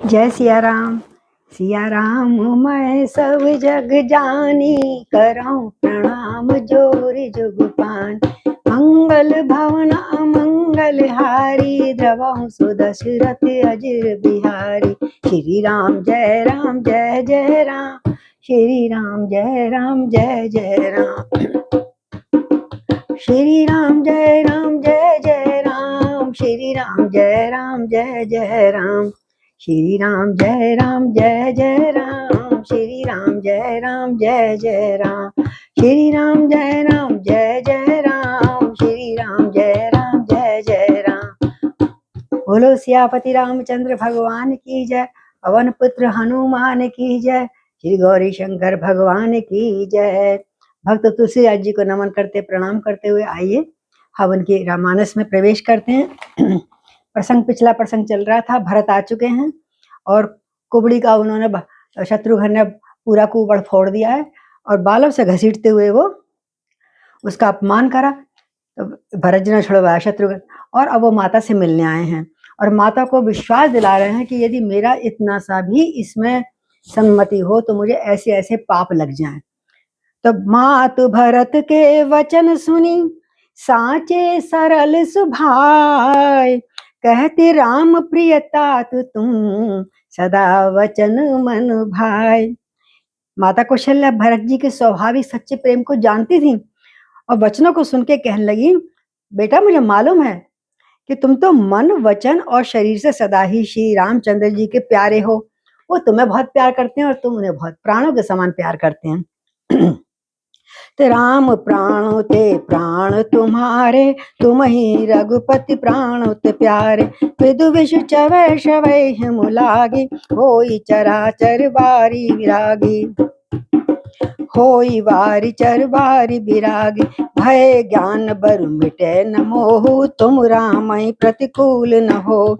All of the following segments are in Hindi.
जय सिया राम मैं सब जग जानी, करऊं प्रणाम जोर जुग पान। मंगल भवन अमंगल हारी, द्रवहु सुदशरथ अजिर बिहारी। श्री राम जय जय राम, श्री राम जय जय राम। श्री राम जय जय राम, श्री राम जय जय राम। श्री राम जय जय राम, श्री राम जय जय राम। श्री राम जय जय राम, श्री राम जय जय राम। बोलो सियापति रामचंद्र भगवान की जय, पवन पुत्र हनुमान की जय, श्री गौरी शंकर भगवान की जय। भक्त तुलसीदास जी को नमन करते प्रणाम करते हुए आइए हवन के रामानस में प्रवेश करते हैं। पिछला प्रसंग चल रहा था, भरत आ चुके हैं और कुबड़ी का उन्होंने शत्रुघ्न ने पूरा कुबड़ फोड़ दिया है और बालों से घसीटते हुए वो उसका अपमान करा। तो भरत जी ने छुड़वाया शत्रुघ्न, और अब वो माता से मिलने आए हैं और माता को विश्वास दिला रहे हैं कि यदि मेरा इतना सा भी इसमें सम्मति हो तो मुझे ऐसे ऐसे पाप लग जाएं। तो मातु भरत के वचन सुनी, साचे सरल सुभाय। कहते राम प्रिय तात तुम, सदा वचन मन भाई। माता कौशल्या भरत जी के स्वाभाविक सच्चे प्रेम को जानती थी और वचनों को सुन के कहने लगी, बेटा मुझे मालूम है कि तुम तो मन वचन और शरीर से सदा ही श्री रामचंद्र जी के प्यारे हो। वो तुम्हें बहुत प्यार करते हैं और तुम उन्हें बहुत प्राणों के समान प्यार करते हैं। ते राम प्राणों ते प्राण तुम्हारे, तुम ही रघुपति प्राणों ते प्यारे। विदु विष चवै शवै मुलागी, होई चराचर बारी विरागी। होई वारी चर बारी बिरागी, भय ज्ञान बरु मिटे न मोहु, तुम राम प्रतिकूल न हो।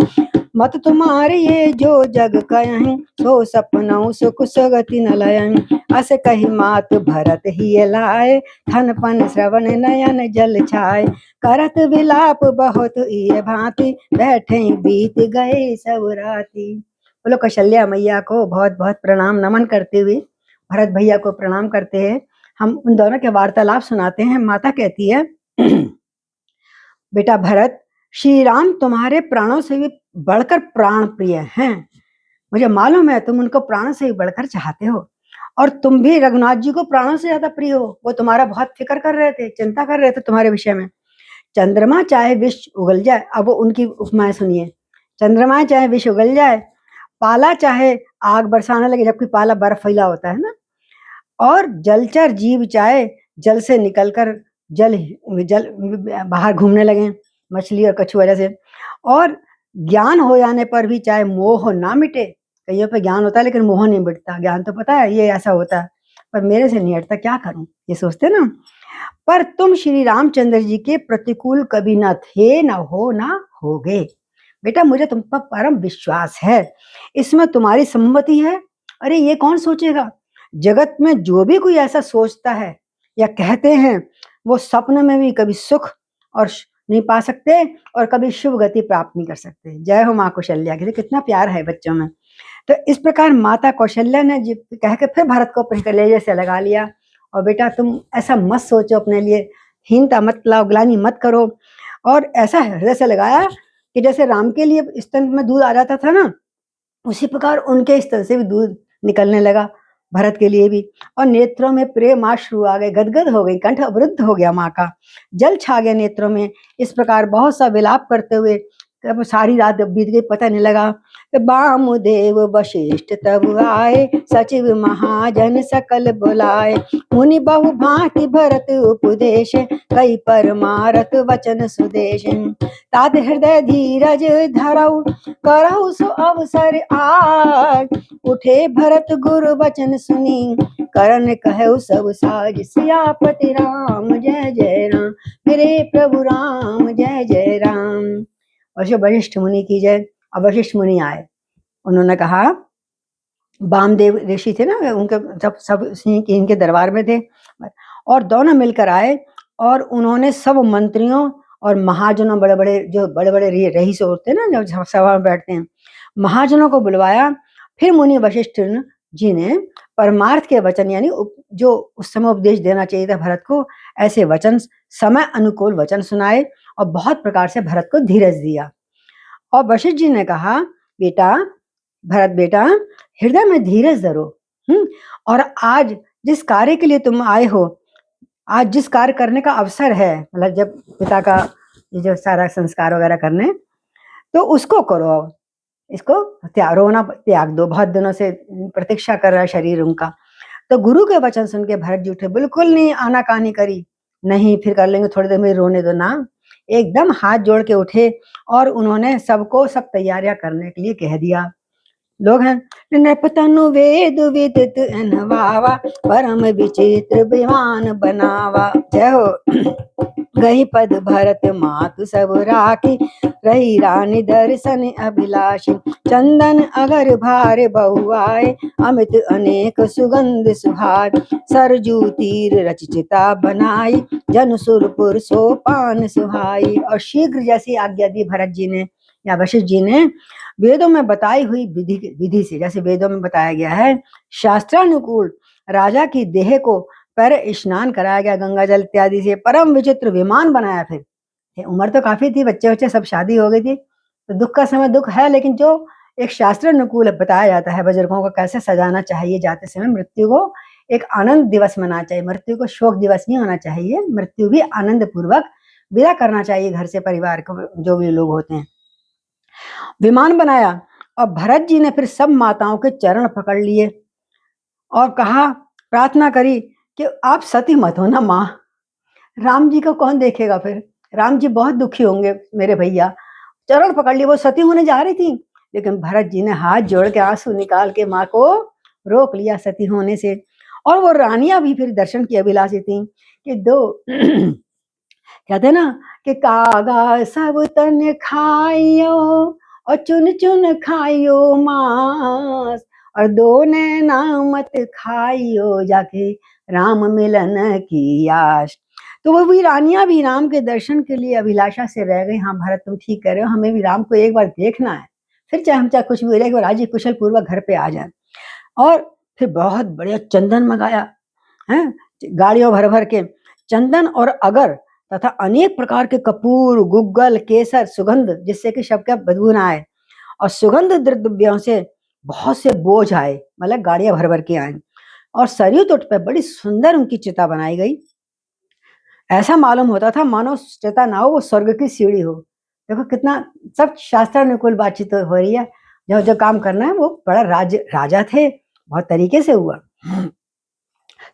मत तुम्हारे ये जो जग कहीं, सो सपनों सुख सुगति न लयं। अस कही मात भरत ही लाए, थन पन श्रवण नयन जल छाए। करत विलाप बहुत ये भांति, बैठे बीत गए सब राती। बोलो कौशल्या मैया को बहुत बहुत प्रणाम नमन करते हुए भरत भैया को प्रणाम करते हैं। हम उन दोनों के वार्तालाप सुनाते हैं। माता कहती है, बेटा भरत, श्री राम तुम्हारे प्राणों से भी बढ़कर प्राण प्रिय हैं। मुझे मालूम है तुम उनको प्राणों से भी बढ़कर चाहते हो, और तुम भी रघुनाथ जी को प्राणों से ज्यादा प्रिय हो। वो तुम्हारा बहुत फिक्र कर रहे थे, चिंता कर रहे थे तुम्हारे विषय में। चंद्रमा चाहे विष उगल जाए, अब वो उनकी उपमाएं सुनिए। चंद्रमा चाहे विष उगल जाए, पाला चाहे आग बरसाने लगे, जबकि पाला बर्फ फैला होता है ना, और जलचर जीव चाहे जल से निकलकर जल जल बाहर घूमने लगे, मछली और कछुआ जैसे, और ज्ञान हो जाने पर भी चाहे मोह ना मिटे। कईयों पे ज्ञान होता है लेकिन मोह नहीं मिटता। ज्ञान तो पता है ये ऐसा होता है, पर मेरे से नहीं हटता, क्या करूं, ये सोचते ना। पर तुम श्री रामचंद्र जी के प्रतिकूल कभी ना थे, ना हो, ना होगे। बेटा मुझे तुम पर परम विश्वास है, इसमें तुम्हारी सम्मति है। अरे ये कौन सोचेगा, जगत में जो भी कोई ऐसा सोचता है या कहते हैं, वो सपने में भी कभी सुख और नहीं पा सकते और कभी शुभ गति प्राप्त नहीं कर सकते। जय हो माँ कौशल्या के लिए, कितना प्यार है बच्चों में। तो इस प्रकार माता कौशल्या ने कह के फिर भरत को अपने कलेजे से लगा लिया, और बेटा तुम ऐसा मत सोचो, अपने लिए हीनता मत लाओ, ग्लानि मत करो। और ऐसा हृदय से लगाया कि जैसे राम के लिए स्तन में दूध आ जाता था ना, उसी प्रकार उनके स्तन से भी दूध निकलने लगा भरत के लिए भी। और नेत्रों में प्रेम आश्रु आ गए, गदगद हो गई, कंठ अवरुद्ध हो गया, माँ का जल छा गया नेत्रों में। इस प्रकार बहुत सा विलाप करते हुए तब सारी रात बीत गई, पता नहीं लगा। वामुदेव वशिष्ठ तब आए, सचिव महाजन सकल बुलाए। मुनि बहु भांति भरत उपदेश, कई परमारथ वचन सुदेश। तात हृदय धीरज धरऊ, करहु सो अवसर आय। उठे भरत गुरु वचन सुनी, करन कहु सब साज। सियापति राम जय जय राम, मेरे प्रभु राम जय जय राम। और वशिष्ठ मुनि की जय। अब वशिष्ठ मुनि आए, उन्होंने कहा, वामदेव ऋषि थे ना, उनके सब इनके दरबार में थे, और दोनों मिलकर आए और उन्होंने सब मंत्रियों और महाजनों, बड़े बड़े जो बड़े बड़े रईस होते हैं ना, जो सभा में बैठते हैं, महाजनों को बुलवाया। फिर मुनि वशिष्ठ जी ने परमार्थ के वचन, यानी जो उस समय उपदेश देना चाहिए था भरत को, ऐसे वचन, समय अनुकूल वचन सुनाए और बहुत प्रकार से भरत को धीरज दिया। और वशिष्ठ जी ने कहा, बेटा भरत बेटा, हृदय में धीरज धरो। और आज जिस कार्य के लिए तुम आए हो, आज जिस कार्य करने का अवसर है, मतलब जब पिता का ये जो सारा संस्कार वगैरह करने, तो उसको करो। इसको रोना त्याग दो, बहुत दिनों से प्रतीक्षा कर रहा है शरीर उनका। तो गुरु के वचन सुन के भरत जी उठे, बिल्कुल नहीं आनाकानी करी, नहीं फिर कर लेंगे, थोड़ी देर में रोने दो ना, एकदम हाथ जोड़ के उठे और उन्होंने सबको सब तैयारियां करने के लिए कह दिया। लोग हैं, नृपतनु वेद विदित अनवावा, परम विचित्र विमान बनावा। जय हो। गही पद भरत मातु सब राखी, रही रानी दर्शन अभिलाषी। चंदन अगर भार बहुआए, अमित अनेक सुगंध सुहार। सरजू तीर रचिता बनाई, जन सुरपुर सोपान सुहाई। और शीघ्र जैसी आज्ञा दी भरत जी ने या वशिष्ठ जी ने, वेदों में बताई हुई विधि से, जैसे वेदों में बताया गया है, शास्त्रानुकूल राजा की देह को पैर स्नान कराया गया गंगा जल इत्यादि से, परम विचित्र विमान बनाया। फिर उम्र तो काफी थी, बच्चे सब शादी हो गई थी, तो दुख का समय दुख है, लेकिन जो एक शास्त्र अनुकूल बताया जाता है बुजुर्गों को कैसे सजाना चाहिए, जाते समय मृत्यु को एक आनंद दिवस मनाना चाहिए, मृत्यु को शोक दिवस नहीं होना चाहिए, मृत्यु भी आनंद पूर्वक विदा करना चाहिए घर से, परिवार को, जो भी लोग होते हैं। विमान बनाया और भरत जी ने फिर सब माताओं के चरण पकड़ लिए और कहा, प्रार्थना करी कि आप सती मत हो ना माँ, राम जी को कौन देखेगा, फिर राम जी बहुत दुखी होंगे मेरे भैया। चरण पकड़ लिए, वो सती होने जा रही थी, लेकिन भरत जी ने हाथ जोड़ के आंसू निकाल के माँ को रोक लिया सती होने से। और वो रानियां भी फिर दर्शन की अभिलाषी थी कि दो कहते ना कि कागा सब तन खाइयो और चुन चुन खाइयो मांस, और दो नैना मत खाइयो जाके राम मिलन की आश। तो वो भी रानियां भी राम के दर्शन के लिए अभिलाषा से रह गई। हाँ भरत तुम ठीक कह रहे हो, हमें भी राम को एक बार देखना है, फिर चाहे हम चाहे कुछ भी रहे, राजी कुशल पूर्वक घर पे आ जाए। और फिर बहुत बढ़िया चंदन मंगाया है, गाड़ियों भर भर के चंदन और अगर तथा अनेक प्रकार के कपूर, गुग्गल, केसर, सुगंध, जिससे कि शब का बदबू ना आए, और सुगंध द्रव्यों से बहुत से बोझ आए, मतलब गाड़ियां भर भर के आए। और सरयू तट पे बड़ी सुंदर उनकी चिता बनाई गई, ऐसा मालूम होता था मानो चिता ना हो, वो स्वर्ग की सीढ़ी हो। देखो कितना सब शास्त्रानुकूल बातचीत हो रही है, जो जो काम करना है वो बड़ा राजा थे, बहुत तरीके से हुआ।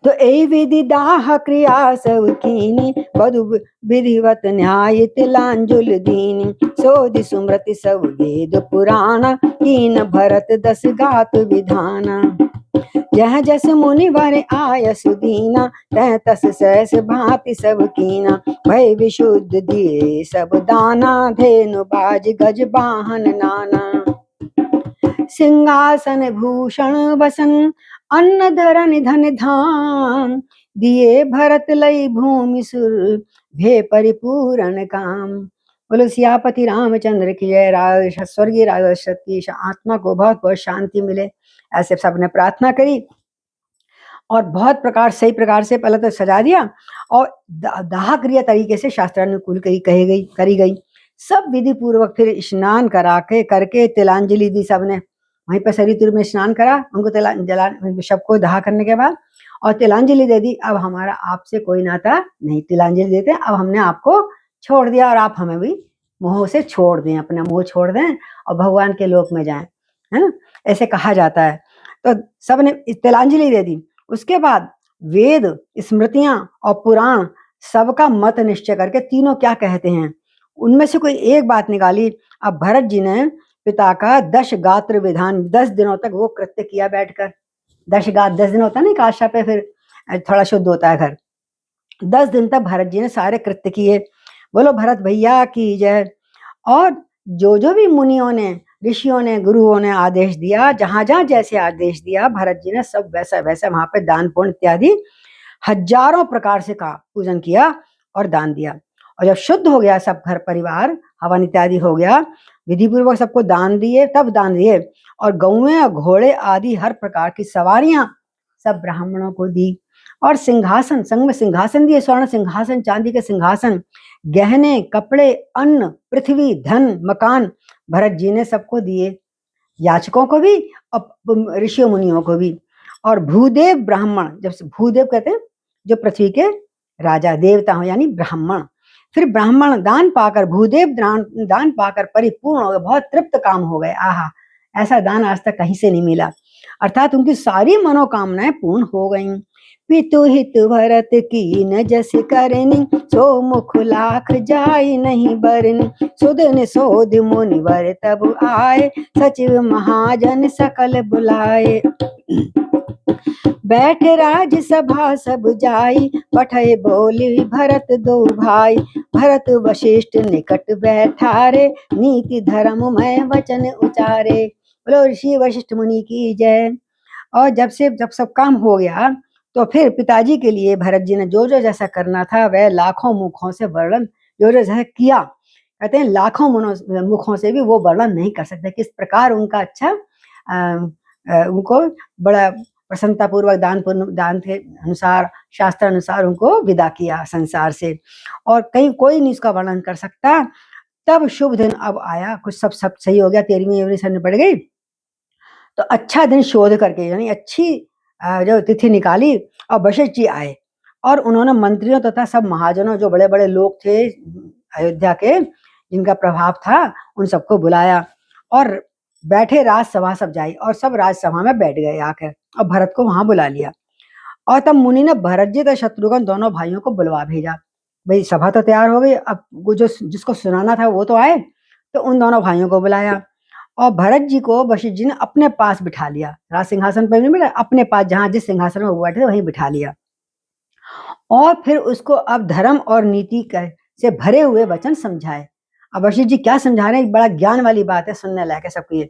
तो ए विधि दाह क्रिया सब कीनी, बधु विधिवत न्याय तिलांजुल दीनी। सोधि सुमृति सब वेद पुराण, कीन भरत दस गात विधाना। जह जस मुनि वर आय सुदीना, तह तस सहस भांति सब कीना। भय विशुद्ध दिए सब दाना, धेनु बाज गज वाहन नाना। सिंहासन भूषण वसन, अन्न धरन धन धाम। दिए भरत लई भूमि सुर, भे परिपूर्ण काम। बोलो सियापति रामचंद्र की जय। स्वर्गीय राजा दशरथ की आत्मा को बहुत बहुत शांति मिले, ऐसे सबने प्रार्थना करी। और बहुत प्रकार सही प्रकार से पहले तो सजा दिया, और दाह क्रिया तरीके से शास्त्रानुकूल करी गई। सब विधि पूर्वक फिर स्नान करा के करके तिलांजलि दी सबने, वहीं पर सरितुर में स्नान करा, उनको शव को दाह करने के बाद, और तिलांजलि दे दी। अब हमारा आपसे कोई नाता नहीं, तिलांजलि देते, अब हमने आपको छोड़ दिया और आप हमें भी मोह से छोड़ दें, अपना मोह छोड़ दें और भगवान के लोक में जाएं, है ना, ऐसे कहा जाता है। तो सबने तिलांजलि दे दी। उसके बाद वेद, स्मृतियां और पुराण सबका मत निश्चय करके तीनों क्या कहते हैं, उनमें से कोई एक बात निकाली। अब भरत जी ने पिता का 10 गात्र विधान, 10 दिनों तक वो कृत्य किया बैठकर। 10 दिन होता है ना काशा पे, फिर थोड़ा शुद्ध होता है घर। 10 दिन तक भरत जी ने सारे कृत्य किए। बोलो भरत भैया की जय। और जो जो भी मुनियों ने, ऋषियों ने, गुरुओं ने आदेश दिया, जहां जहां जैसे आदेश दिया, भरत जी ने सब वैसा वैसा वहां पे दान पुण्य इत्यादि हजारों प्रकार से का पूजन किया और दान दिया। और जब शुद्ध हो गया सब घर परिवार, हवन इत्यादि हो गया, विधि पूर्वक सबको दान दिए, तब दान दिए, और गौएं और घोड़े आदि हर प्रकार की सवारियां सब ब्राह्मणों को दी, और सिंहासन, संग में सिंहासन दिए, स्वर्ण सिंहासन, चांदी के सिंहासन, गहने, कपड़े, अन्न, पृथ्वी, धन, मकान भरत जी ने सबको दिए, याचकों को भी और ऋषियों मुनियों को भी। और भूदेव ब्राह्मण, जब भूदेव कहते हैं जो पृथ्वी के राजा देवता हो यानी ब्राह्मण, फिर ब्राह्मण दान पाकर, भूदेव दान पाकर परिपूर्ण हो गए, बहुत तृप्त काम हो गए। आहा, ऐसा दान आज तक कहीं से नहीं मिला, अर्थात उनकी सारी मनोकामनाएं पूर्ण हो गईं। पितु हित भरत की न जस करनी, सो मुख लाख जाय नहीं बरनी, सुध ने सोध मुनिवर तब आए, सचिव महाजन सकल बुलाए। बैठ राज सभा सब जाई, पठय बोली भरत दो भाई, भरत वशिष्ठ निकट बैठारे, नीति धर्म में वचन उचारे। बोलो ऋषि वशिष्ठ मुनि की जय। और जब सब काम हो गया तो फिर पिताजी के लिए भरत जी ने जो जो जैसा करना था वह लाखों मुखों से वर्णन जो जो जैसा किया, कहते हैं लाखों मुखों से भी वो वर्णन नहीं कर सकते किस प्रकार उनका अच्छा उनको बड़ा प्रसन्नता पूर्वक दान के अनुसार, शास्त्र अनुसार उनको विदा किया संसार से, और कहीं कोई नहीं इसका वर्णन कर सकता। तब शुभ दिन अब आया, कुछ सब सही हो गया, 13वीं साल में पड़ गई, तो अच्छा दिन शोध करके यानी अच्छी जो तिथि निकाली, और वशिष्ठ जी आए और उन्होंने मंत्रियों तथा सब महाजनों जो बड़े बड़े लोग थे अयोध्या के जिनका प्रभाव था उन सबको बुलाया, और बैठे राजसभा सब जाई, और सब राजसभा में बैठ गए आकर, और भरत को वहां बुला लिया। और तब मुनि ने भरत जी तथा शत्रुघ्न दोनों भाइयों को बुलवा भेजा, भाई सभा तो तैयार हो गई, अब वो जो जिसको सुनाना था वो तो आए, तो उन दोनों भाइयों को बुलाया, और भरत जी को वशिष्ठ जी ने अपने पास बिठा लिया, राज सिंहासन पर नहीं बिठा, अपने पास जहां जिस सिंहासन में वो बैठे थे वहीं बिठा लिया, और फिर उसको अब धर्म और नीति से भरे हुए वचन समझाए। अब वशिष्ठ जी क्या समझा रहे हैं, बड़ा ज्ञान वाली बात है, सुनने लायक है सबको ये।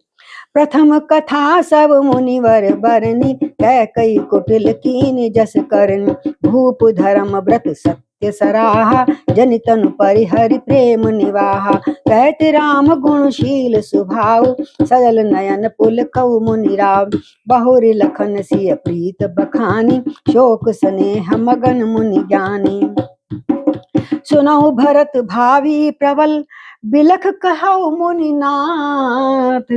प्रथम कथा सब मुनिवर बरनी, कह कई कुटिल कीन जस करनी, भूप धर्म व्रत सत्य सराहा, जन तनु परिहरि प्रेम निवाहा, कहत राम गुणशील स्वभाव, सजल नयन पुल कौ मुनि राव, बहुरी लखन सिय प्रीत बखानी, शोक स्नेह मगन मुनि ज्ञानी, सुनहु भरत भावी प्रबल, बिलख कहौ मुनिनाथ,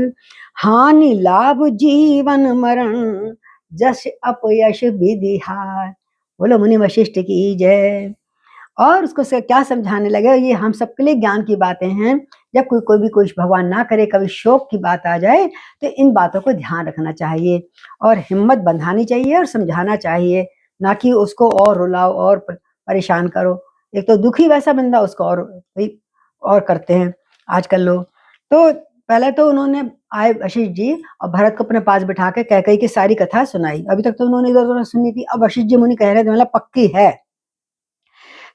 हानि लाभ जीवन मरण, जस अपयश विधि हार। बोलो मुनि वशिष्ठ की जय। और उसको क्या समझाने लगे, ये हम सबके लिए ज्ञान की बातें हैं, जब कोई भगवान ना करे कभी शोक की बात आ जाए तो इन बातों को ध्यान रखना चाहिए और हिम्मत बंधानी चाहिए और समझाना चाहिए, ना कि उसको और रुलाओ और परेशान करो। एक तो दुखी वैसा बंदा उसको और करते हैं आजकल लोग। तो पहले तो उन्होंने आए वशिष्ठ जी और भरत को अपने पास बिठा के कैकेयी की सारी कथा सुनाई, अभी तक तो उन्होंने इधर उधर सुनी थी, अब वशिष्ठ जी मुनि कह रहे थे मतलब पक्की है,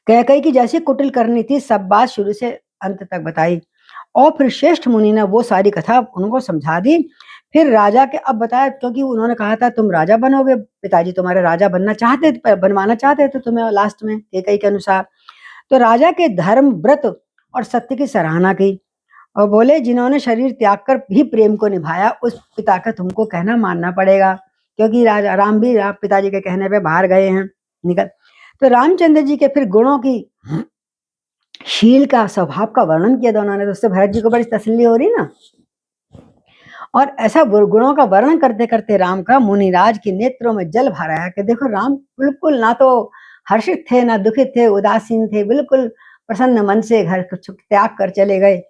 कैकेयी की जैसी कुटिल करनी थी सब बात शुरू से अंत तक बताई, और फिर श्रेष्ठ मुनि ने वो सारी कथा उनको समझा दी। फिर राजा के अब बताया, क्योंकि उन्होंने कहा था तुम राजा बनोगे, पिताजी तुम्हारे राजा बनवाना चाहते थे तुम्हें लास्ट में कैकेयी के अनुसार। तो राजा के धर्म व्रत और सत्य की सराहना की, और बोले जिन्होंने शरीर त्याग कर भी प्रेम को निभाया उस पिता का तुमको कहना मानना पड़ेगा, क्योंकि राजा राम भी पिताजी के कहने पे बाहर गए हैं निकल। तो रामचंद्र जी के फिर गुणों की, शील का, स्वभाव का वर्णन किया था उन्होंने, तो उससे भरत जी को बड़ी तसल्ली हो रही ना। और ऐसा गुणों का वर्णन करते करते राम का मुनिराज के नेत्रों में जल भर आया कि देखो राम बिल्कुल ना तो हर्षित थे ना दुखित थे, उदासीन थे, बिल्कुल प्रसन्न मन से घर को त्याग कर चले गए।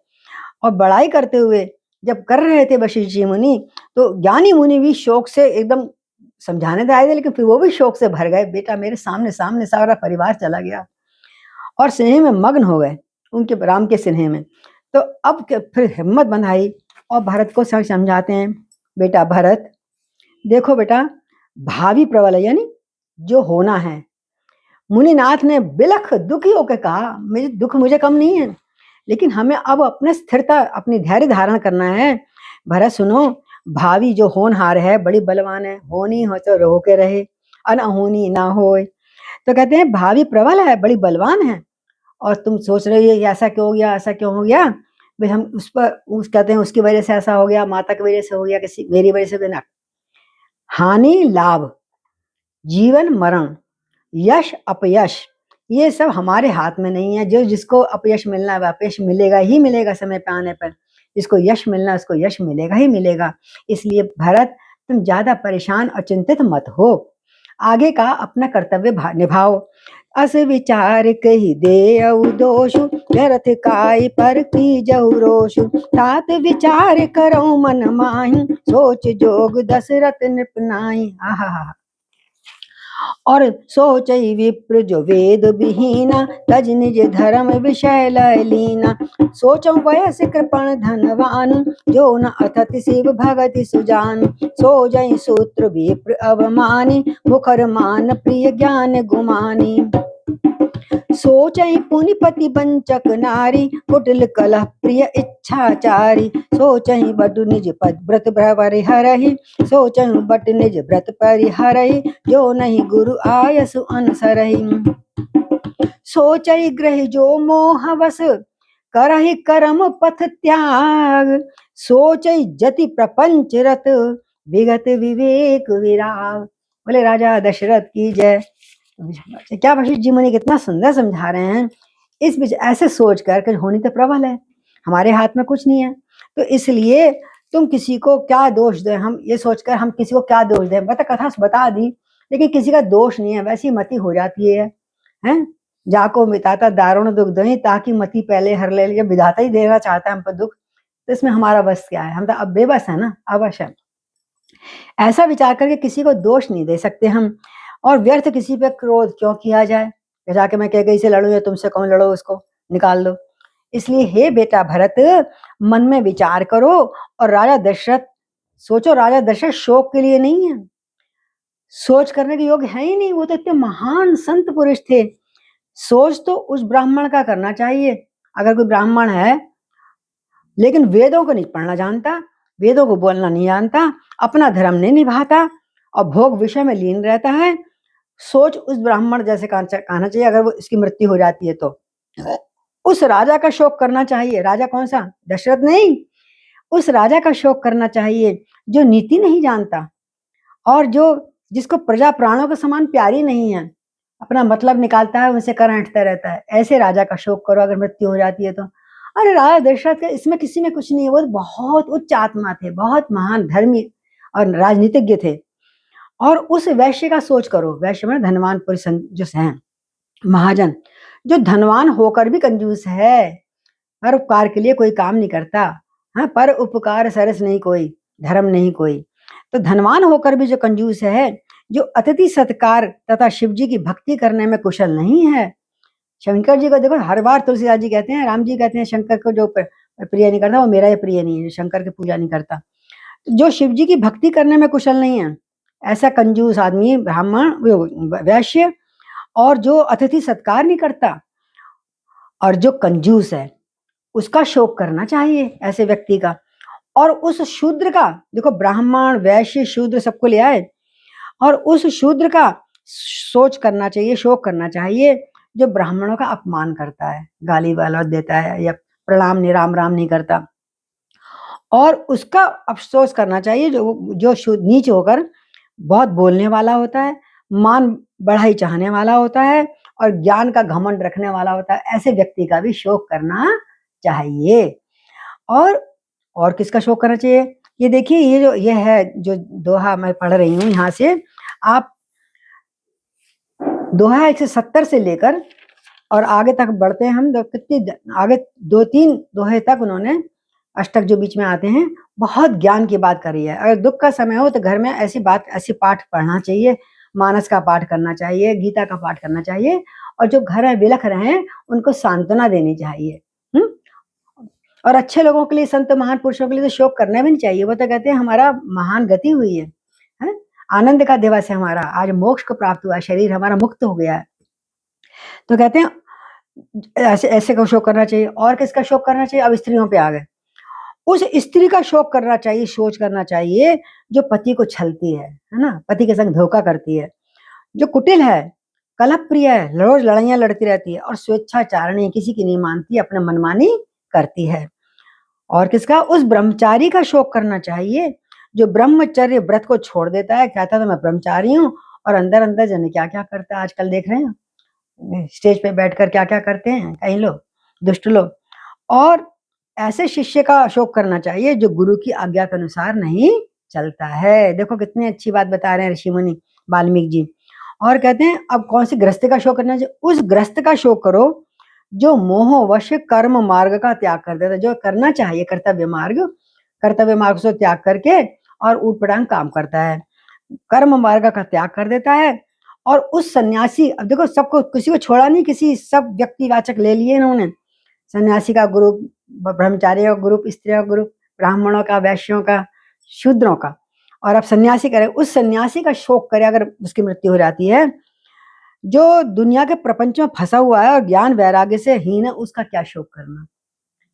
और बड़ाई करते हुए जब कर रहे थे वशिष्ठ जी मुनि, तो ज्ञानी मुनि भी शोक से एकदम समझाने तो आए थे, लेकिन फिर वो भी शोक से भर गए, बेटा मेरे सामने सामने सारा परिवार चला गया, और स्नेह में मग्न हो गए उनके राम के स्नेह में। तो अब फिर हिम्मत बंधाई और भरत को समझाते हैं, बेटा भरत देखो बेटा, भावी प्रबल यानी जो होना है। मुनिनाथ ने बिलख दुखी होकर कहा, मेरे दुख मुझे कम नहीं है, लेकिन हमें अब अपने स्थिरता अपनी धैर्य धारण करना है। भरत सुनो, भावी जो होनहार है बड़ी बलवान है, होनी हो तो रो के रहे, अनहोनी ना होए। तो कहते हैं भावी प्रबल है, बड़ी बलवान है, और तुम सोच रही हो ऐसा क्यों हो गया, ऐसा क्यों हो गया, भाई हम उस पर उस कहते हैं उसकी वजह से ऐसा हो गया, माता की वजह से हो गया, किसी मेरी वजह से ना। हानि लाभ, जीवन मरण, यश अपयश, ये सब हमारे हाथ में नहीं है। जो जिसको अपयश मिलना है वह अपयश मिलेगा ही मिलेगा समय पे आने पर। जिसको यश मिलना है उसको यश मिलेगा ही मिलेगा। इसलिए भरत तुम ज्यादा परेशान और चिंतित मत हो, आगे का अपना कर्तव्य निभाओ। अस विचार कही दे दोषु, व्यर्थ काय पर की जहु रोषु। तात विचार करो मन माही, सोच जोग दशरथ नृप नाई। आहा। और सोचई विप्र जो वेद विहीना, तज निज धर्म विषय लय लीना। सोचो वयस कृपण धनवान, जो न अथति शिव भगति सुजान। सोजई सूत्र विप्र अवमानी, मुखर मान प्रिय ज्ञान गुमानी। सोचई पुनिपति वंचक नारी, कुटिल कलह प्रिय इच्छाचारी। सोचई बटु निज पद व्रत परिहरहि, सोचई बट निज व्रत परिहरहि। जो नहीं गुरु आयसु अनसरहि। सोचई ग्रह जो मोह वश, करहि कर्म पथ त्याग। सोचई जति प्रपंच रत, विगत विवेक विराग। बोले राजा दशरथ की जय। क्या वशिष्ठ जी मुनि कितना सुंदर समझा रहे हैं। इस बीच ऐसे सोच कर होनी तो प्रबल है, हमारे हाथ में कुछ नहीं है, तो इसलिए तुम किसी को क्या दोष दें। हम ये सोचकर हम किसी को क्या दोष दें, बता कथा बता दी लेकिन किसी का दोष नहीं है, वैसी मति हो जाती है। हैं जाको मिटाता दारुण दुख दही, ताकि मति पहले हर ले लिया। विधाता ही देना चाहता है हम पर दुख, तो इसमें हमारा बस क्या है, हम तो अब बेबस है ना, अवश्य। ऐसा विचार करके किसी को दोष नहीं दे सकते हम। और व्यर्थ किसी पे क्रोध क्यों किया जाए, जाके मैं कह गई से लड़ूं या तुमसे कौन लड़ो, उसको निकाल दो। इसलिए हे बेटा भरत, मन में विचार करो और राजा दशरथ सोचो। राजा दशरथ शोक के लिए नहीं है, सोच करने के योग्य है ही नहीं, वो तो इतने महान संत पुरुष थे। सोच तो उस ब्राह्मण का करना चाहिए, अगर कोई ब्राह्मण है लेकिन वेदों को नहीं पढ़ना जानता, वेदों को बोलना नहीं जानता, अपना धर्म नहीं निभाता और भोग विषय में लीन रहता है, सोच उस ब्राह्मण जैसे कहना चाहिए। अगर वो इसकी मृत्यु हो जाती है तो उस राजा का शोक करना चाहिए। राजा कौन सा, दशरथ नहीं, उस राजा का शोक करना चाहिए जो नीति नहीं जानता और जो जिसको प्रजा प्राणों के समान प्यारी नहीं है, अपना मतलब निकालता है, उनसे कर हटता रहता है। ऐसे राजा का शोक करो अगर मृत्यु हो जाती है तो। अरे राजा दशरथ का इसमें किसी में कुछ नहीं है, वो बहुत उच्च आत्मा थे, बहुत महान धर्मी और राजनीतिज्ञ थे। और उस वैश्य का सोच करो, वैश्य में धनवान पुरुष जो हैं, महाजन, जो धनवान होकर भी कंजूस है, पर उपकार के लिए कोई काम नहीं करता। हाँ, पर उपकार सरस नहीं कोई, धर्म नहीं कोई। तो धनवान होकर भी जो कंजूस है, जो अतिथि सत्कार तथा शिव जी की भक्ति करने में कुशल नहीं है। शंकर जी को देखो, हर बार तुलसीदास जी कहते हैं, राम जी कहते हैं, शंकर को जो प्रिय नहीं करता वो मेरा ही प्रिय नहीं है, शंकर की पूजा नहीं करता। जो शिव जी की भक्ति करने में कुशल नहीं है, ऐसा कंजूस आदमी ब्राह्मण वैश्य, और जो अतिथि सत्कार नहीं करता और जो कंजूस है, उसका शोक करना चाहिए ऐसे व्यक्ति का। और उस शूद्र का देखो, ब्राह्मण वैश्य शूद्र सबको ले आए, और उस शूद्र का सोच करना चाहिए, शोक करना चाहिए जो ब्राह्मणों का अपमान करता है, गाली वाला देता है या प्रणाम नहीं, राम राम नहीं करता। और उसका अफसोस करना चाहिए जो नीच होकर बहुत बोलने वाला होता है, मान बढ़ाई चाहने वाला होता है और ज्ञान का घमंड रखने वाला होता है। ऐसे व्यक्ति का भी शोक करना चाहिए। और किसका शोक करना चाहिए, ये देखिए, ये है जो दोहा मैं पढ़ रही हूँ, यहाँ से आप दोहा 170 से लेकर और आगे तक बढ़ते हैं हम, कितनी आगे 2-3 दोहे तक उन्होंने अष्टक जो बीच में आते हैं, बहुत ज्ञान की बात करी है। अगर दुख का समय हो तो घर में ऐसी पाठ पढ़ना चाहिए, मानस का पाठ करना चाहिए, गीता का पाठ करना चाहिए, और जो घर में बिलख रहे हैं उनको सांत्वना देनी चाहिए। और अच्छे लोगों के लिए, संत महान पुरुषों के लिए तो शोक करना भी नहीं चाहिए। वो तो कहते हैं हमारा महान गति हुई है, आनंद का दिवस है हमारा, आज मोक्ष को प्राप्त हुआ, शरीर हमारा मुक्त हो गया है। तो कहते हैं ऐसे को शोक करना चाहिए। और किसका शोक करना चाहिए, अब स्त्रियों पे आ गए। उस स्त्री का शोक करना चाहिए, सोच करना चाहिए जो पति को छलती है ना, पति के संग धोखा करती है, जो कुटिल है, कलह प्रिय है, रोज लड़ाइयां लड़ती रहती है, और स्वेच्छाचारिणी, किसी की नहीं मानती, अपने मनमानी करती है। और किसका? उस ब्रह्मचारी का शोक करना चाहिए जो ब्रह्मचर्य व्रत को छोड़ देता है, कहता है मैं ब्रह्मचारी हूँ, और अंदर अंदर जाने क्या क्या करता है। आजकल देख रहे हैं स्टेज पे बैठकर क्या क्या करते हैं कई लोग, दुष्ट लोग। और ऐसे शिष्य का शोक करना चाहिए जो गुरु की आज्ञा के अनुसार नहीं चलता है। देखो कितनी अच्छी बात बता रहे हैं ऋषि मुनि वाल्मीकि जी। और कहते हैं अब कौन सी गृहस्थ का शोक करना चाहिए? उस गृहस्थ का शोक करो जो मोहवश कर्म मार्ग का त्याग कर देता है। जो करना चाहिए कर्तव्य मार्ग से त्याग करके और ऊटपटांग काम करता है, कर्म मार्ग का त्याग कर देता है। और उस सन्यासी, अब देखो सबको, किसी को छोड़ा नहीं, किसी सब व्यक्तिवाचक ले लिए इन्होंने। सन्यासी का ग्रुप, ब्रह्मचारी का ग्रुप, स्त्रियों का ग्रुप, ब्राह्मणों का, वैश्यों का, शूद्रों का। और अब सन्यासी करे, उस सन्यासी का शोक करे अगर उसकी मृत्यु हो जाती है, जो दुनिया के प्रपंच में फंसा हुआ है और ज्ञान वैराग्य से हीन है, उसका क्या शोक करना,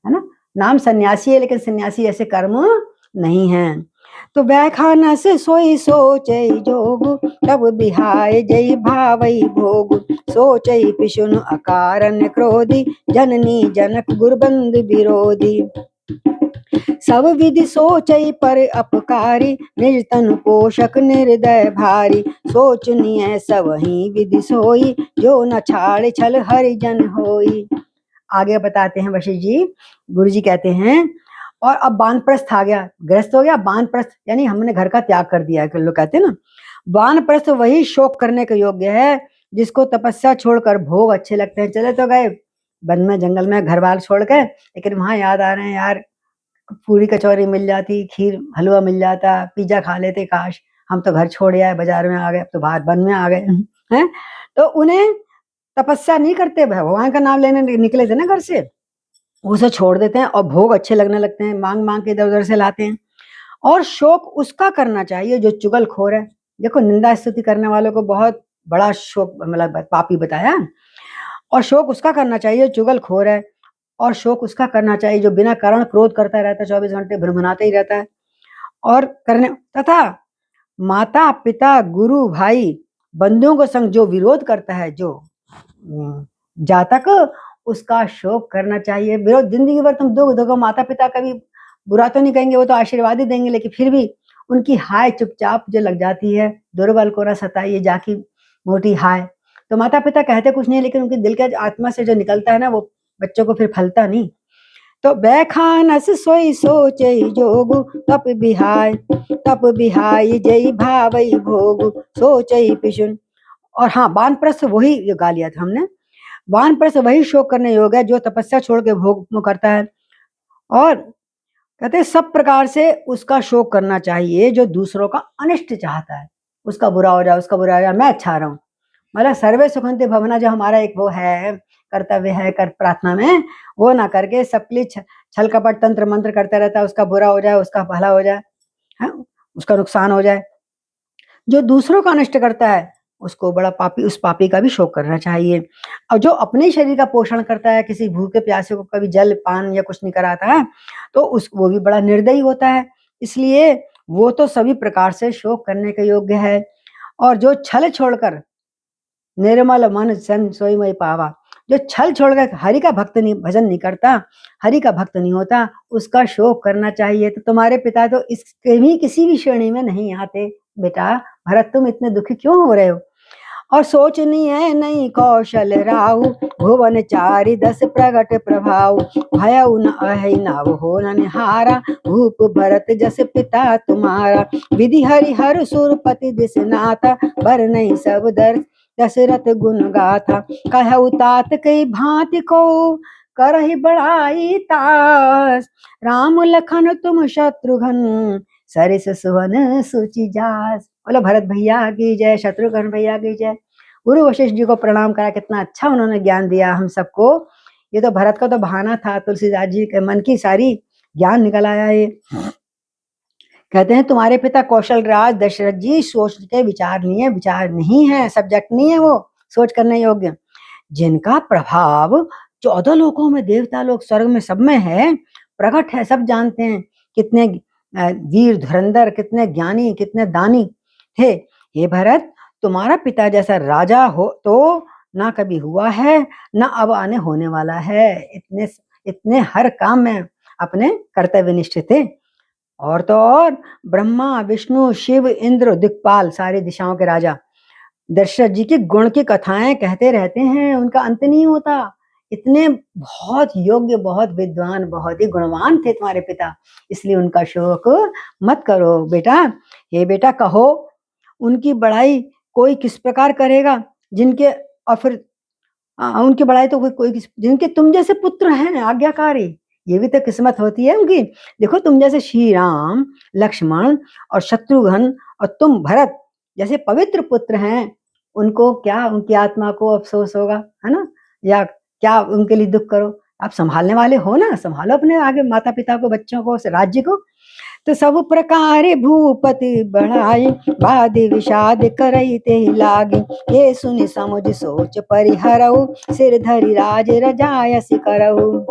है ना। नाम सन्यासी है लेकिन सन्यासी ऐसे कर्म नहीं है। तो व्याखाना से सोई सोचे जोगु, तब बिहाय जय भावई भोगु। सोचई पिशुन अकारन क्रोधी, जननी जनक गुरबंद विरोधी। सब विधि सोचई पर अपकारी, निज तन पोषक निर्दय भारी। सोचनीय सब ही विधि सोई, जो न छाड़ छल हरिजन होई। आगे बताते हैं वशिष्ठ जी। गुरु जी कहते हैं और अब वानप्रस्थ आ गया, गृहस्थ हो गया, वानप्रस्थ यानी हमने घर का त्याग कर दिया है। लोग कहते हैं ना, वानप्रस्थ वही शोक करने के योग्य है जिसको तपस्या छोड़कर भोग अच्छे लगते हैं। चले तो गए वन में, जंगल में, घर बार छोड़ के, लेकिन वहां याद आ रहे हैं यार पूरी कचौरी मिल जाती, खीर हलवा मिल जाता, पिज्जा खा लेते, काश हम तो घर छोड़ आए, बाजार में आ गए, अब तो बाहर वन में आ गए हैं। तो उन्हें तपस्या नहीं करते, भगवान का नाम लेने निकले थे ना घर से, उसे छोड़ देते हैं और भोग अच्छे लगने लगते हैं, मांग मांग के इधर उधर से लाते हैं। और शोक उसका करना चाहिए जो चुगलखोर है। देखो निंदा स्तुति करने वालों को बहुत बड़ा शोक, मतलब पापी बताया। और शोक उसका करना चाहिए जो चुगलखोर है। और शोक उसका करना चाहिए जो बिना कारण क्रोध करता रहता है, 24 घंटे भ्रमनाते ही रहता है। और करने तथा माता पिता गुरु भाई बंधुओं को संग जो विरोध करता है, जो जातक, उसका शोक करना चाहिए। विरोध जिंदगी भर तुम दुख देखो, माता पिता कभी बुरा तो नहीं कहेंगे, वो तो आशीर्वाद ही देंगे, लेकिन फिर भी उनकी हाय चुपचाप जो लग जाती है, दुर्बल को न सताइए जाकी मोटी हाय। तो माता पिता कहते कुछ नहीं, लेकिन उनके दिल के आत्मा से जो निकलता है ना, वो बच्चों को फिर फलता नहीं। तो बैखानस सोई सोचे जोगु, तप बिहाय जय भावई भोगु। सोचई पिशुन। और हाँ, वानप्रस्थ वही जो गा लिया था हमने, वानप्रस्थ वही शोक करने योग्य है जो तपस्या छोड़ के भोग करता है। और कहते हैं सब प्रकार से उसका शोक करना चाहिए जो दूसरों का अनिष्ट चाहता है, उसका बुरा हो जाए, उसका बुरा हो जाए, मैं अच्छा रहूं। मतलब सर्वे सुखंते भवना जो हमारा एक वो है, कर्तव्य है, कर प्रार्थना में, वो ना करके सबके लिए छल कपट तंत्र मंत्र करता रहता है, उसका बुरा हो जाए, उसका भला हो जाए, है, उसका नुकसान हो जाए। जो दूसरों का अनिष्ट करता है उसको बड़ा पापी, उस पापी का भी शोक करना चाहिए। और जो अपने शरीर का पोषण करता है, किसी भूखे प्यासे को कभी जल पान या कुछ नहीं कराता है, तो उस वो भी बड़ा निर्दयी होता है। इसलिए वो तो सभी प्रकार से शोक करने के योग्य है। और जो छल छोड़कर निर्मल मन सन सोई मई पावा, जो छल छोड़कर हरि का भक्त नहीं, भजन नहीं करता, हरि का भक्त नहीं होता, उसका शोक करना चाहिए। तो तुम्हारे पिता तो इसके भी किसी भी श्रेणी में नहीं आते बेटा। भरत तुम इतने दुखी क्यों हो रहे हो? और सोचनी है नहीं कौशल राहु, भुवन चारि दस प्रगट प्रभाव। भयउ न अहि नव हो न निहारा, भूप भरत जस पिता तुम्हारा। विधि हरि हर सुरपति दिस नाथा, बर नहीं सब दर दशरथ गुण गाथा। कहु तात कई भांति को, करहि बड़ाई तास। राम लखन तुम शत्रुघ्न, सरिस सुवन सुचि जास। बोलो भरत भैया की जय, शत्रुघ्न भैया की जय। गुरु वशिष्ठ जी को प्रणाम करा, कितना अच्छा उन्होंने ज्ञान दिया हम सबको। ये तो भरत का तो बहाना था, तुलसीदास जी के मन की सारी ज्ञान निकल आया। ये कहते हैं तुम्हारे पिता कौशल राज दशरथ जी सोच के विचार नहीं है, सब्जेक्ट नहीं है वो सोच करने योग्य, जिनका प्रभाव 14 लोकों में, देवता लोग, स्वर्ग में, सब में है, प्रकट है, सब जानते हैं कितने वीर धुरंधर, कितने ज्ञानी, कितने दानी थे। हे भरत, तुम्हारा पिता जैसा राजा हो तो ना कभी हुआ है, ना अब आने होने वाला है। इतने इतने हर काम में अपने कर्तव्यनिष्ठ थे। और तो और ब्रह्मा विष्णु शिव इंद्र दिक्पाल सारी दिशाओं के राजा दशरथ जी के गुण की कथाएं कहते रहते हैं, उनका अंत नहीं होता। इतने बहुत योग्य, बहुत विद्वान, बहुत ही गुणवान थे तुम्हारे पिता, इसलिए उनका शोक मत करो बेटा। हे बेटा कहो, उनकी बड़ाई कोई किस प्रकार करेगा, जिनके और फिर उनकी बड़ाई तो कोई जिनके तुम जैसे पुत्र हैं आज्ञाकारी, ये भी तो किस्मत होती है उनकी। देखो तुम जैसे श्री राम लक्ष्मण और शत्रुघ्न और तुम भरत जैसे पवित्र पुत्र हैं, उनको क्या, उनकी आत्मा को अफसोस होगा, है ना, या क्या उनके लिए दुख करो। आप संभालने वाले हो ना, संभालो अपने आगे माता पिता को, बच्चों को, राज्य को। तो सब प्रकार भूपति बढ़ाई, बाद विषाद करई ते लागे। ये सुनि समुझ सोच परिहरऊ, सिर धरि राज रजायस करऊ।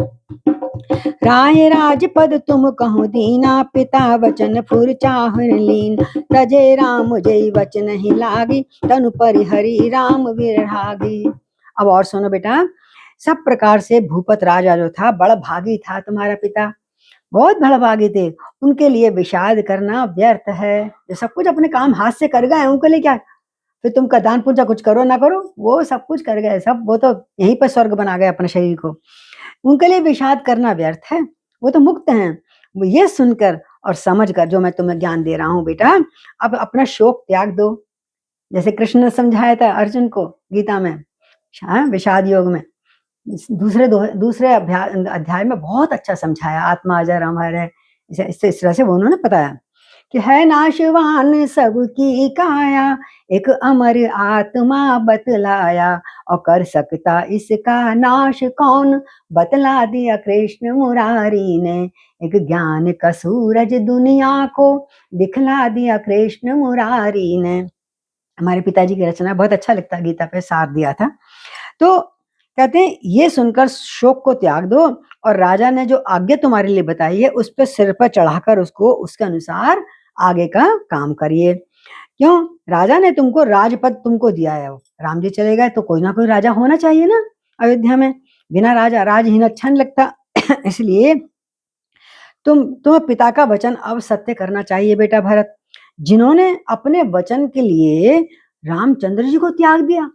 राय राजपद तुम कहूँ दीना, पिता वचन फुर चाहन लीन। तजे राम जय वचन ही लागी, तनु परिहरि राम विरहागी। अब और सुनो बेटा, सब प्रकार से भूपत राजा जो था, बड़ा भागी था तुम्हारा पिता, बहुत बड़भागी थे। उनके लिए विषाद करना व्यर्थ है। जो सब कुछ अपने काम हाथ से कर गए, उनके लिए क्या, फिर तुम का दान पूजा कुछ करो ना करो, वो सब कुछ कर गए सब, वो तो यहीं पर स्वर्ग बना गए अपने शरीर को। उनके लिए विषाद करना व्यर्थ है, वो तो मुक्त हैं। वो ये सुनकर और समझ कर जो मैं तुम्हें ज्ञान दे रहा हूँ बेटा, अब अपना शोक त्याग दो। जैसे कृष्ण ने समझाया था अर्जुन को गीता में, विषाद योग में, दूसरे अध्याय में बहुत अच्छा समझाया, आत्मा अजर अमर है, इस तरह से वो उन्होंने बताया कि है नाशवान सबकी काया, एक अमर आत्मा बतलाया, और कर सकता इसका नाश कौन, बतला दिया कृष्ण मुरारी ने। एक ज्ञान का सूरज दुनिया को दिखला दिया कृष्ण मुरारी ने। हमारे पिताजी की रचना बहुत अच्छा लगता है, गीता पे सार दिया था। तो कहते हैं ये सुनकर शोक को त्याग दो, और राजा ने जो आज्ञा तुम्हारे लिए बताई है उस पर सिर पर चढ़ाकर उसको उसके अनुसार आगे का काम करिए। क्यों, राजा ने तुमको राजपद तुमको दिया है, राम जी चले गए तो कोई ना कोई राजा होना चाहिए ना अयोध्या में, बिना राजा राजहीन अच्छा नहीं लगता। इसलिए तुम्हें पिता का वचन अब सत्य करना चाहिए बेटा भरत, जिन्होंने अपने वचन के लिए रामचंद्र जी को त्याग दिया,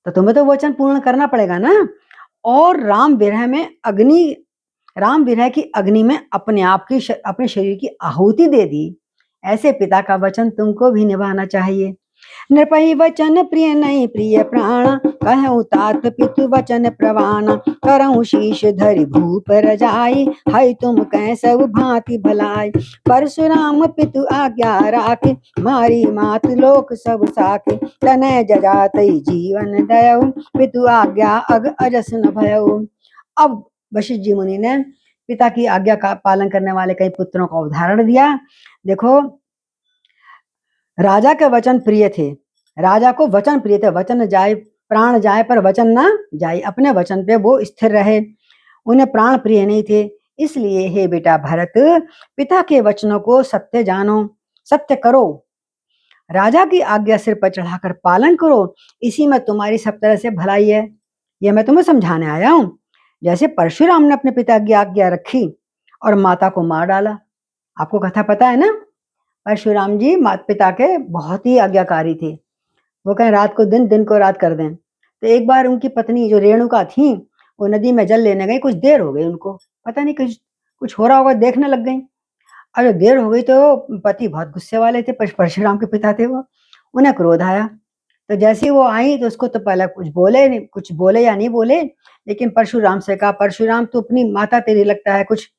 तो तुम्हें तो वचन पूर्ण करना पड़ेगा ना। और राम विरह की अग्नि में अपने आप की अपने शरीर की आहुति दे दी। ऐसे पिता का वचन तुमको भी निभाना चाहिए। नृपहि वचन प्रिय नहीं प्रिय प्राण, कहूँ तात पितु वचन प्रवान। करऊँ शीश धरि भूप रजाई, है तुम कह सब भांति भलाई। परशुराम पितु आज्ञा राखे, मारी मात लोक सब साखे। तनय जजातई जीवन दयऊ, पितु आज्ञा अग अजस न भयऊ। अब वशिष्ठ जी मुनि ने पिता की आज्ञा का पालन करने वाले कई पुत्रों का उदाहरण दिया। देखो, राजा के वचन प्रिय थे, राजा को वचन प्रिय थे, वचन जाए प्राण जाए पर वचन ना जाए, अपने वचन पे वो स्थिर रहे, उन्हें प्राण प्रिय नहीं थे। इसलिए हे बेटा भरत, पिता के वचनों को सत्य जानो, सत्य करो, राजा की आज्ञा सिर पर चढ़ाकर पालन करो, इसी में तुम्हारी सब तरह से भलाई है। यह मैं तुम्हें समझाने आया हूँ। जैसे परशुराम ने अपने पिता की आज्ञा रखी और माता को मार डाला, आपको कथा पता है ना। परशुराम जी माता पिता के बहुत ही आज्ञाकारी थे, वो कहें रात को दिन, दिन को रात कर दें। तो एक बार उनकी पत्नी जो रेणुका थी, वो नदी में जल लेने गई, कुछ देर हो गई, उनको पता नहीं कुछ हो रहा होगा, देखने लग गई। और जब देर हो गई तो पति बहुत गुस्से वाले थे, परशुराम के पिता थे वो, उन्हें क्रोध आया। तो जैसे ही वो आई तो उसको तो पहले कुछ बोले नहीं, कुछ बोले या नहीं बोले, लेकिन परशुराम से कहा, परशुराम तू अपनी माता तेरी लगता है कुछ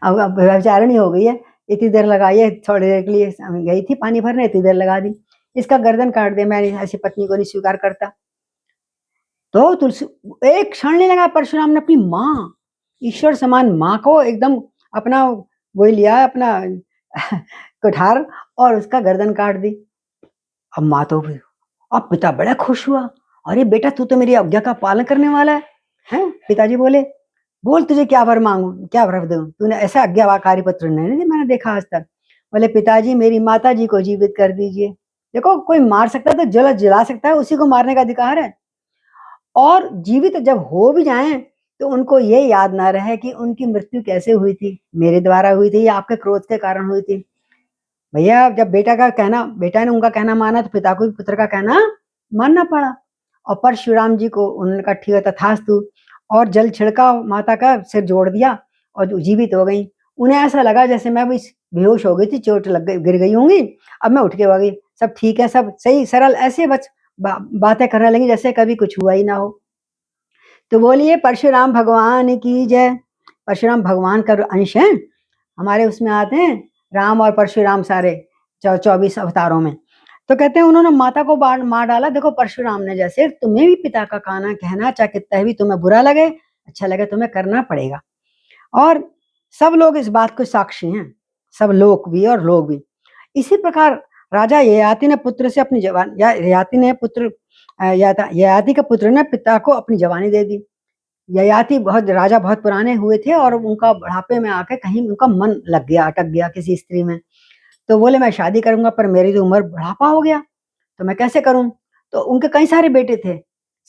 अब व्यभिचारिणी हो गई है, इतनी देर लगाई है, थोड़ी देर के लिए गई थी पानी भरने, इतनी देर लगा दी, इसका गर्दन काट दे, मैं ऐसी पत्नी को नहीं स्वीकार करता। तो तुलसी एक क्षण नहीं लगा, परशुराम ने अपनी माँ, ईश्वर समान माँ को एकदम अपना वो लिया, अपना कुठार, और उसका गर्दन काट दी। अब माँ तो अब पिता बड़ा खुश हुआ, अरे बेटा तू तो मेरी आज्ञा का पालन करने वाला है, हैं? पिताजी बोले, बोल तुझे क्या वर मांगू, क्या वर दूं, तूने ऐसा आज्ञाकारी पुत्र नहीं मैंने देखा आज तक। बोले पिताजी मेरी माता जी को जीवित कर दीजिए। देखो कोई मार सकता है तो जला सकता है, उसी को मारने का अधिकार है, और जीवित जब हो भी जाए तो उनको ये याद ना रहे कि उनकी मृत्यु कैसे हुई थी, मेरे द्वारा हुई थी या आपके क्रोध के कारण हुई थी। भैया जब बेटा ने उनका कहना माना तो पिता को भी पुत्र का कहना मानना पड़ा। और परशुराम जी को उन्होंने कहा ठीक है तथास्तु, और जल छिड़का, माता का सिर जोड़ दिया और जीवित हो गई। उन्हें ऐसा लगा जैसे मैं भी बेहोश हो गई थी, चोट लग गई, गिर गई होंगी, अब मैं उठ के हो गई, सब ठीक है, सब सही सरल, ऐसे बातें करने लगी जैसे कभी कुछ हुआ ही ना हो। तो बोलिए परशुराम भगवान की जय। परशुराम भगवान का अंश है, हमारे उसमें आते हैं राम और परशुराम सारे 24 अवतारों में। तो कहते हैं उन्होंने माता को मार डाला। देखो परशुराम ने, जैसे तुम्हें भी पिता का कहना चाहे कितना भी तुम्हें बुरा लगे अच्छा लगे, तुम्हें करना पड़ेगा। और सब लोग इस बात को साक्षी हैं, सब लोग भी और लोग भी। इसी प्रकार राजा ययाति ने पुत्र से अपनी जवान ययाति ने पुत्र ययाति के पुत्र ने पिता को अपनी जवानी दे दी। ययाति राजा बहुत पुराने हुए थे और उनका बुढ़ापे में आके कहीं उनका मन लग गया, अटक गया किसी स्त्री में। तो बोले मैं शादी करूंगा पर मेरी तो उम्र बुढ़ापा हो गया, तो मैं कैसे करूं। तो उनके कई सारे बेटे थे,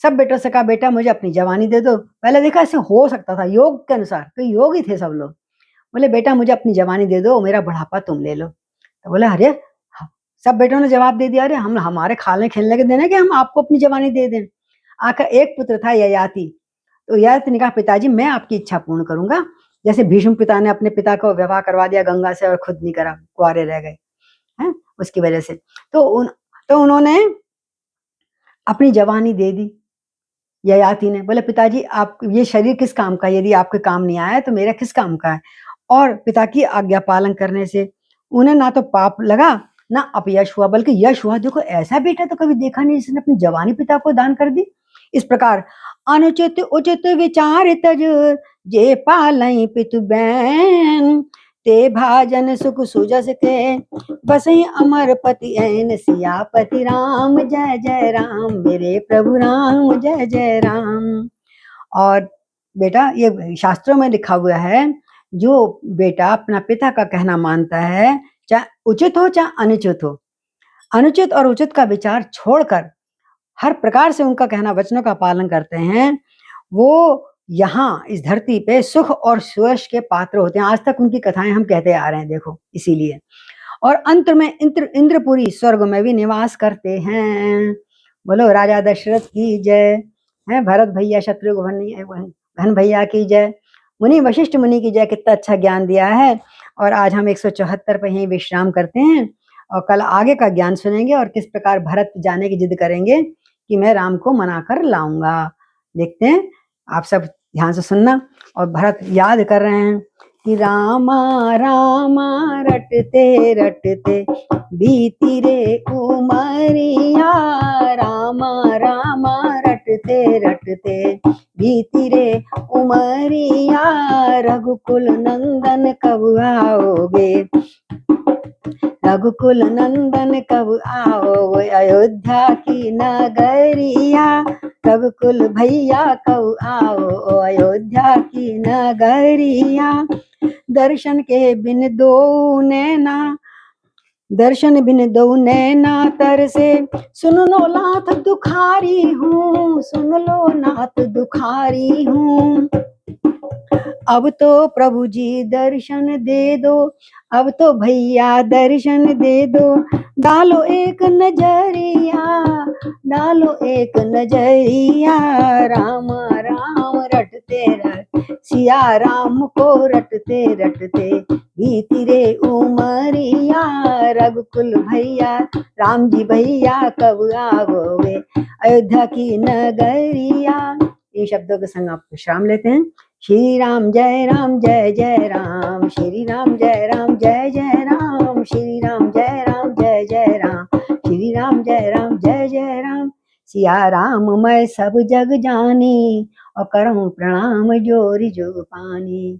सब बेटों से कहा बेटा मुझे अपनी जवानी दे दो। पहले देखा ऐसे हो सकता था योग के अनुसार, कोई योग ही थे सब लोग। बोले बेटा मुझे अपनी जवानी दे दो, मेरा बुढ़ापा तुम ले लो। तो बोले अरे सब बेटों ने जवाब दे दिया, अरे हम हमारे खाने खेलने के देने कि हम आपको अपनी जवानी दे दें। आखिर एक पुत्र था ययाति, तो ययाति ने कहा पिताजी मैं आपकी इच्छा पूर्ण करूंगा। जैसे भीष्म पिता ने अपने पिता को विवाह करवा दिया गंगा से और खुद नहीं करा, कुंवारे रह गए हैं उसकी वजह से। तो उन्होंने अपनी जवानी दे दी ययाति ने। बोले पिताजी आप ये शरीर किस काम का, यदि आपके काम नहीं आया तो मेरा किस काम का है। और पिता की आज्ञा पालन करने से उन्हें ना तो पाप लगा ना अपयश हुआ, बल्कि यश हुआ। देखो ऐसा बेटा तो कभी देखा नहीं जिसने अपनी जवानी पिता को दान कर दी। इस प्रकार अनुचित उचित विचार तज, जे पालई पितु बैन, ते भाजन सुख सुजस के, बसई अमर पति ऐन सियापति राम। जय जय राम मेरे प्रभु राम, जय जय राम। और बेटा ये शास्त्रों में लिखा हुआ है, जो बेटा अपना पिता का कहना मानता है, चाहे उचित हो चाहे अनुचित हो, अनुचित और उचित का विचार छोड़कर हर प्रकार से उनका कहना वचनों का पालन करते हैं, वो यहाँ इस धरती पे सुख और सुयश के पात्र होते हैं। आज तक उनकी कथाएं हम कहते आ रहे हैं, देखो इसीलिए। और अंत में इंद्रपुरी स्वर्ग में भी निवास करते हैं। बोलो राजा दशरथ की जय, है भरत भैया शत्रुघ्न भैया की जय, मुनि वशिष्ठ मुनि की जय। कितना अच्छा ज्ञान दिया है। और आज हम 174 पे यहीं विश्राम करते हैं और कल आगे का ज्ञान सुनेंगे और किस प्रकार भरत जाने की जिद करेंगे कि मैं राम को मना कर लाऊंगा। देखते हैं, आप सब ध्यान से सुनना। और भरत याद कर रहे हैं कि रामा रामा रटते रटते बीती रे उमरिया, रामा रामा रटते रटते बीती रे उमरिया, रघुकुल नंदन कब आओगे, रघुकुल नंदन कब आओगे, अयोध्या की नगरिया, रघुकुल भैया कब आओ अयोध्या की नगरिया। दर्शन के बिन दो नैना, दर्शन बिन दो नैना तरसे, सुन लो नाथ दुखारी हूँ, सुन लो नाथ दुखारी हूँ। अब तो प्रभु जी दर्शन दे दो, अब तो भैया दर्शन दे दो, डालो एक नजरिया, डालो एक नजरिया, राम राम रटते रट सिया राम को रटते रटते बीती रे उमरिया, रघुकुल भैया राम जी भैया कब आओगे अयोध्या की नगरिया। इन शब्दों के संग आप विश्राम लेते हैं। श्री राम जय जय राम, श्री राम जय जय राम, श्री राम जय जय राम, श्री राम जय जय राम। सिया राम मैं सब जग जानी, और करऊं प्रणाम जोरी जो पानी।